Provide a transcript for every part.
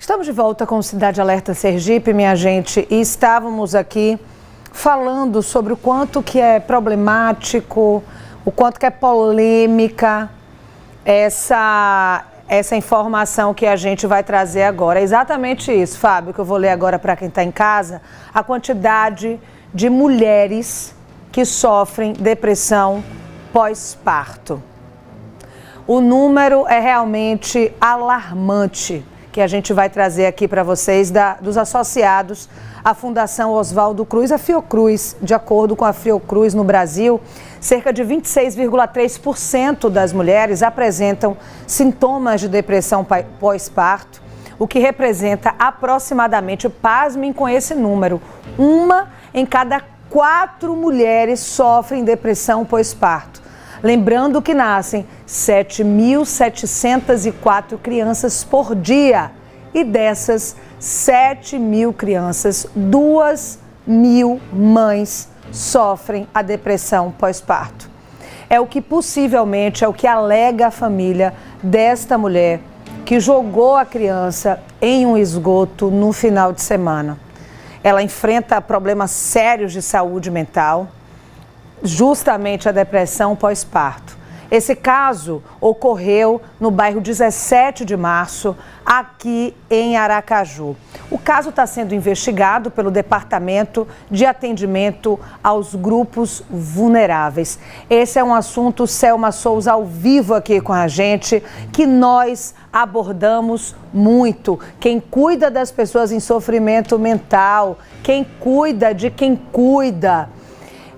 Estamos de volta com o Cidade Alerta Sergipe, minha gente, e estávamos aqui falando sobre o quanto que é problemático, o quanto que é polêmica essa informação que a gente vai trazer agora. É exatamente isso, Fábio, que eu vou ler agora para quem está em casa, a quantidade de mulheres que sofrem depressão pós-parto. O número é realmente alarmante, que a gente vai trazer aqui para vocês dos associados à Fundação Oswaldo Cruz, a Fiocruz. De acordo com a Fiocruz, no Brasil, cerca de 26,3% das mulheres apresentam sintomas de depressão pós-parto, o que representa aproximadamente, pasmem com esse número, 1 em cada 4 mulheres sofrem depressão pós-parto. Lembrando que nascem 7.704 crianças por dia e dessas 7.000 crianças, 2.000 mães sofrem a depressão pós-parto. É o que possivelmente, é o que alega a família desta mulher que jogou a criança em um esgoto no final de semana. Ela enfrenta problemas sérios de saúde mental, justamente a depressão pós-parto. Esse caso ocorreu no bairro 17 de março, aqui em Aracaju. O caso está sendo investigado pelo Departamento de Atendimento aos Grupos Vulneráveis. Esse é um assunto, Selma Souza, ao vivo aqui com a gente, que nós abordamos muito. Quem cuida das pessoas em sofrimento mental, quem cuida de quem cuida.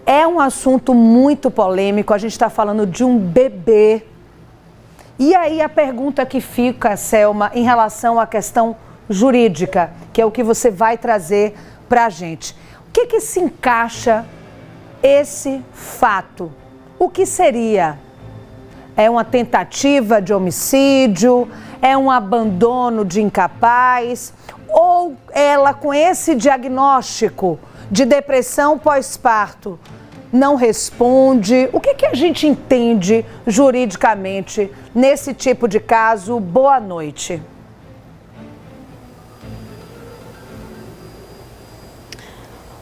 É um assunto muito polêmico, a gente está falando de um bebê. E aí a pergunta que fica, Selma, em relação à questão jurídica, que é o que você vai trazer para a gente. O que se encaixa esse fato? O que seria? É uma tentativa de homicídio? É um abandono de incapaz? Ou ela, com esse diagnóstico de depressão pós-parto, não responde? O que a gente entende juridicamente nesse tipo de caso? Boa noite.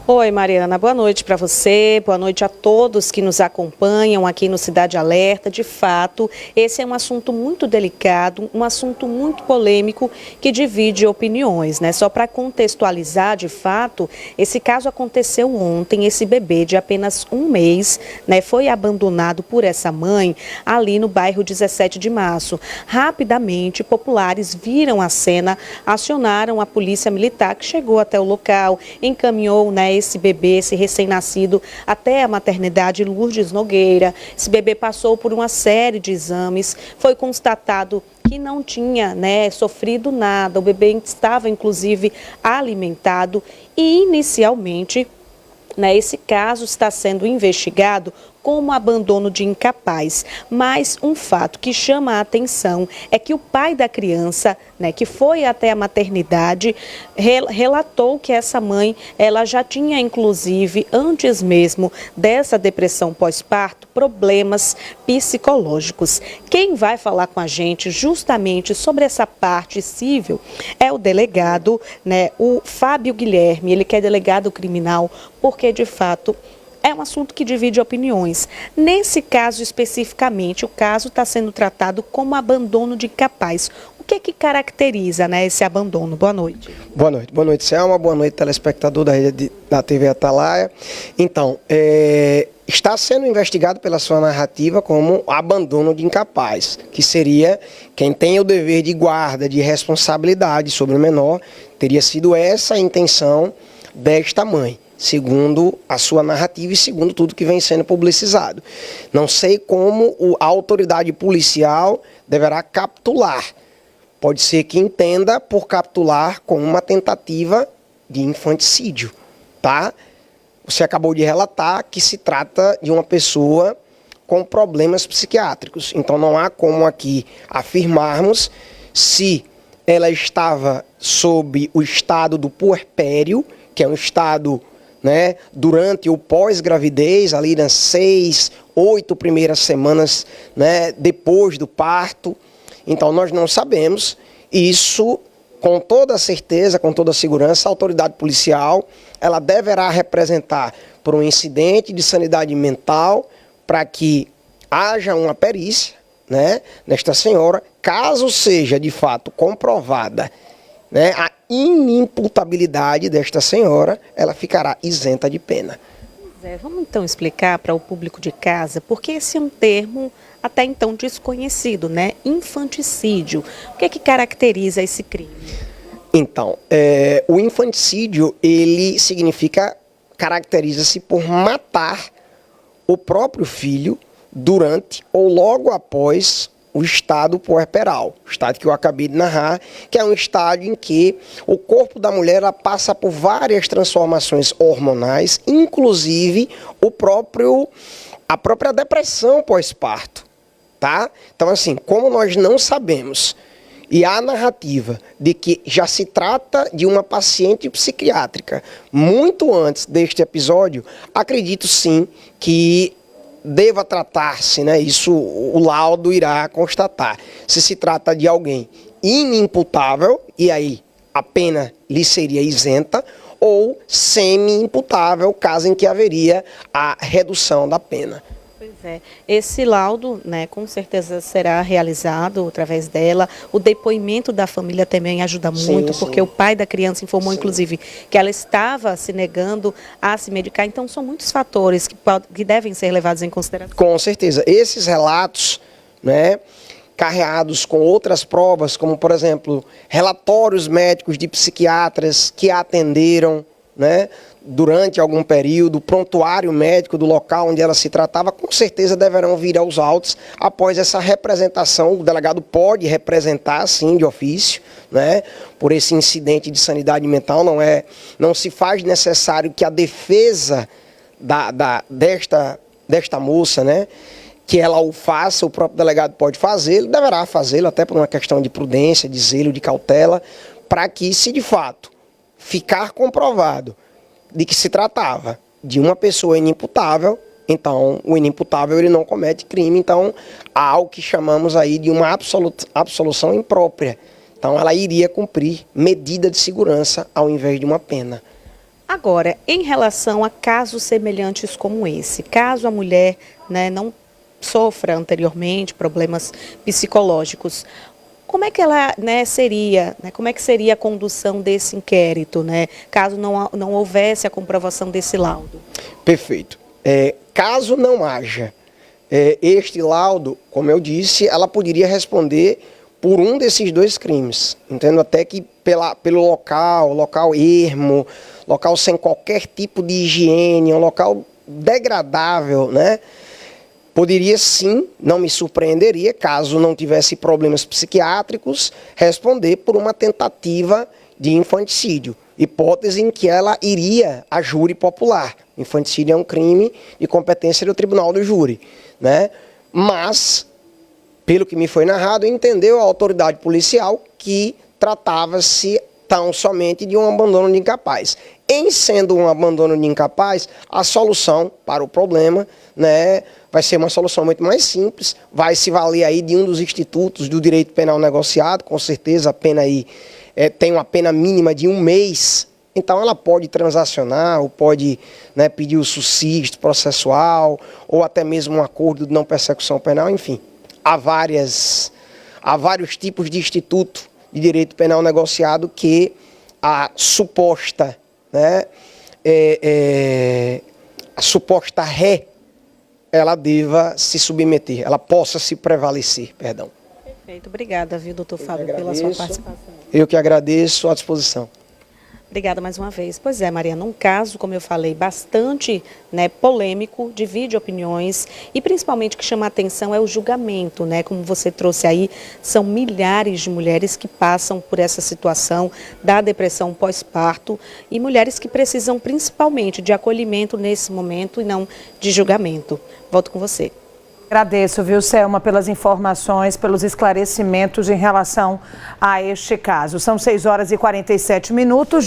Oi, Mariana, boa noite para você, boa noite a todos que nos acompanham aqui no Cidade Alerta. De fato, esse é um assunto muito delicado, um assunto muito polêmico que divide opiniões, né? Só para contextualizar, de fato, esse caso aconteceu ontem. Esse bebê de apenas 1 mês, né, foi abandonado por essa mãe ali no bairro 17 de março. Rapidamente, populares viram a cena, acionaram a polícia militar que chegou até o local, encaminhou, né, esse bebê, esse recém-nascido, até a maternidade Lourdes Nogueira. Esse bebê passou por uma série de exames, foi constatado que não tinha, né, sofrido nada, o bebê estava inclusive alimentado e inicialmente, né, esse caso está sendo investigado como abandono de incapaz. Mas um fato que chama a atenção é que o pai da criança, né, que foi até a maternidade, relatou que essa mãe, ela já tinha inclusive, antes mesmo dessa depressão pós-parto, problemas psicológicos. Quem vai falar com a gente justamente sobre essa parte civil é o delegado, né, o Fábio Guilherme, ele que é delegado criminal, porque de fato é um assunto que divide opiniões. Nesse caso especificamente, o caso está sendo tratado como abandono de incapaz. O que caracteriza, né, esse abandono? Boa noite. Boa noite, Selma. Boa noite, telespectador da TV Atalaia. Então, está sendo investigado pela sua narrativa como abandono de incapaz, que seria quem tem o dever de guarda, de responsabilidade sobre o menor, teria sido essa a intenção desta mãe, segundo a sua narrativa e segundo tudo que vem sendo publicizado. Não sei como a autoridade policial deverá capitular. Pode ser que entenda por capitular como uma tentativa de infanticídio, tá? Você acabou de relatar que se trata de uma pessoa com problemas psiquiátricos. Então não há como aqui afirmarmos se ela estava sob o estado do puerpério, que é um estado, né, durante ou pós-gravidez, ali nas 6, 8 primeiras semanas, né, depois do parto. Então nós não sabemos. Isso com toda certeza, com toda segurança, a autoridade policial, ela deverá representar por um incidente de sanidade mental para que haja uma perícia, né, nesta senhora, caso seja de fato comprovada, né, a inimputabilidade desta senhora, ela ficará isenta de pena. Vamos então explicar para o público de casa, porque esse é um termo até então desconhecido, né? Infanticídio. O que é que caracteriza esse crime? Então, o infanticídio, ele caracteriza-se por matar o próprio filho durante ou logo após o estado puerperal, o estado que eu acabei de narrar, que é um estado em que o corpo da mulher ela passa por várias transformações hormonais, inclusive a própria depressão pós-parto, tá? Então, assim, como nós não sabemos, e há a narrativa de que já se trata de uma paciente psiquiátrica muito antes deste episódio, acredito sim que deva tratar-se, né? Isso o laudo irá constatar. Se trata de alguém inimputável, e aí a pena lhe seria isenta, ou semi-imputável, caso em que haveria a redução da pena. Pois é. Esse laudo, né, com certeza será realizado através dela. O depoimento da família também ajuda muito, sim, porque o pai da criança informou, sim, inclusive, que ela estava se negando a se medicar. Então, são muitos fatores que devem ser levados em consideração. Com certeza. Esses relatos, né, carreados com outras provas, como, por exemplo, relatórios médicos de psiquiatras que a atenderam, né, durante algum período, prontuário médico do local onde ela se tratava, com certeza deverão vir aos autos após essa representação. O delegado pode representar, sim, de ofício, né, por esse incidente de sanidade mental. Não se faz necessário que a defesa desta moça, né, que ela o faça, o próprio delegado pode fazê-lo, deverá fazê-lo, até por uma questão de prudência, de zelo, de cautela, para que, se de fato ficar comprovado de que se tratava de uma pessoa inimputável, então o inimputável ele não comete crime, então há o que chamamos aí de uma absolução imprópria. Então ela iria cumprir medida de segurança ao invés de uma pena. Agora, em relação a casos semelhantes como esse, caso a mulher, né, não sofra anteriormente problemas psicológicos, como é que ela, né, seria, né, como é que seria a condução desse inquérito, né, caso não houvesse a comprovação desse laudo? Perfeito. Caso não haja este laudo, como eu disse, ela poderia responder por um desses dois crimes. Entendo até que pelo local ermo, local sem qualquer tipo de higiene, um local degradável, né? Poderia sim, não me surpreenderia, caso não tivesse problemas psiquiátricos, responder por uma tentativa de infanticídio. Hipótese em que ela iria a júri popular. Infanticídio é um crime de competência do tribunal do júri, né? Mas, pelo que me foi narrado, entendeu a autoridade policial que tratava-se tão somente de um abandono de incapaz. Em sendo um abandono de incapaz, a solução para o problema, né, vai ser uma solução muito mais simples, vai se valer aí de um dos institutos do direito penal negociado, com certeza a pena aí tem uma pena mínima de 1 mês, então ela pode transacionar, ou pode, né, pedir o subsídio processual, ou até mesmo um acordo de não persecução penal, enfim. Há vários tipos de instituto de direito penal negociado que a suposta, né, a suposta ré, ela deva se submeter, ela possa se prevalecer, perdão. Perfeito, obrigada, viu, doutor Fábio, pela sua participação. Eu que agradeço, à disposição. Obrigada mais uma vez. Pois é, Mariana, um caso, como eu falei, bastante, né, polêmico, divide opiniões e principalmente o que chama a atenção é o julgamento, né? Como você trouxe aí, são milhares de mulheres que passam por essa situação da depressão pós-parto e mulheres que precisam principalmente de acolhimento nesse momento e não de julgamento. Volto com você. Agradeço, viu, Selma, pelas informações, pelos esclarecimentos em relação a este caso. São 6 horas e 47 minutos.